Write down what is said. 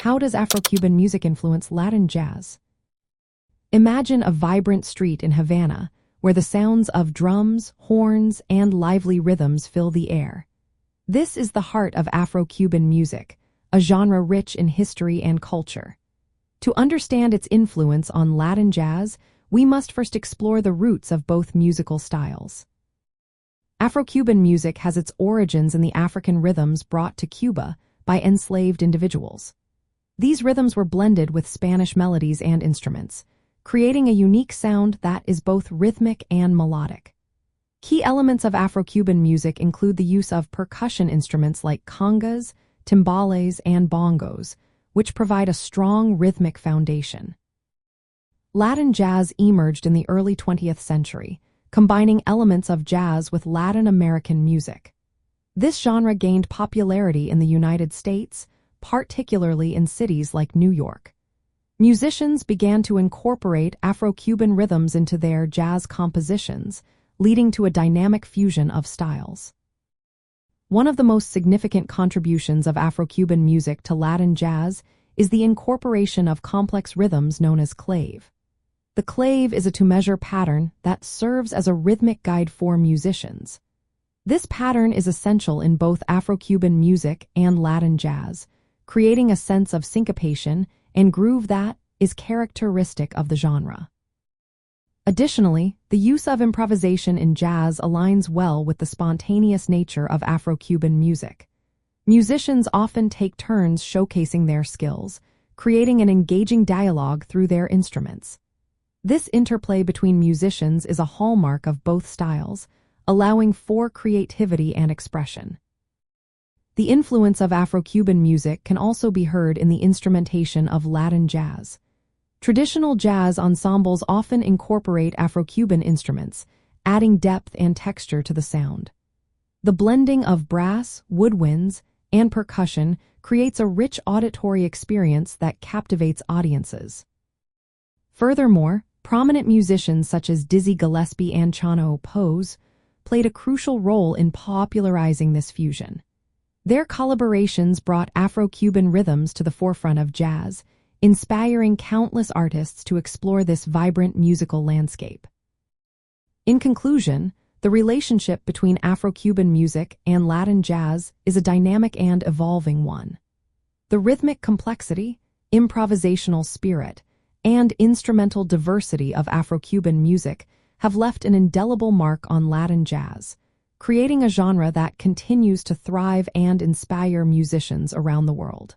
How does Afro-Cuban music influence Latin jazz? Imagine a vibrant street in Havana, where the sounds of drums, horns, and lively rhythms fill the air. This is the heart of Afro-Cuban music, a genre rich in history and culture. To understand its influence on Latin jazz, we must first explore the roots of both musical styles. Afro-Cuban music has its origins in the African rhythms brought to Cuba by enslaved individuals. These rhythms were blended with Spanish melodies and instruments, creating a unique sound that is both rhythmic and melodic. Key elements of Afro-Cuban music include the use of percussion instruments like congas, timbales, and bongos, which provide a strong rhythmic foundation. Latin jazz emerged in the early 20th century, combining elements of jazz with Latin American music. This genre gained popularity in the United States, particularly in cities like New York. Musicians began to incorporate Afro-Cuban rhythms into their jazz compositions, leading to a dynamic fusion of styles. One of the most significant contributions of Afro-Cuban music to Latin jazz is the incorporation of complex rhythms known as clave. The clave is a two-measure pattern that serves as a rhythmic guide for musicians. This pattern is essential in both Afro-Cuban music and Latin jazz, creating a sense of syncopation and groove that is characteristic of the genre. Additionally, the use of improvisation in jazz aligns well with the spontaneous nature of Afro-Cuban music. Musicians often take turns showcasing their skills, creating an engaging dialogue through their instruments. This interplay between musicians is a hallmark of both styles, allowing for creativity and expression. The influence of Afro-Cuban music can also be heard in the instrumentation of Latin jazz. Traditional jazz ensembles often incorporate Afro-Cuban instruments, adding depth and texture to the sound. The blending of brass, woodwinds, and percussion creates a rich auditory experience that captivates audiences. Furthermore, prominent musicians such as Gillespie and Chano played a crucial role in popularizing this fusion. Their collaborations brought Afro-Cuban rhythms to the forefront of jazz, inspiring countless artists to explore this vibrant musical landscape. In conclusion, the relationship between Afro-Cuban music and Latin jazz is a dynamic and evolving one. The rhythmic complexity, improvisational spirit, and instrumental diversity of Afro-Cuban music have left an indelible mark on Latin jazz, creating a genre that continues to thrive and inspire musicians around the world.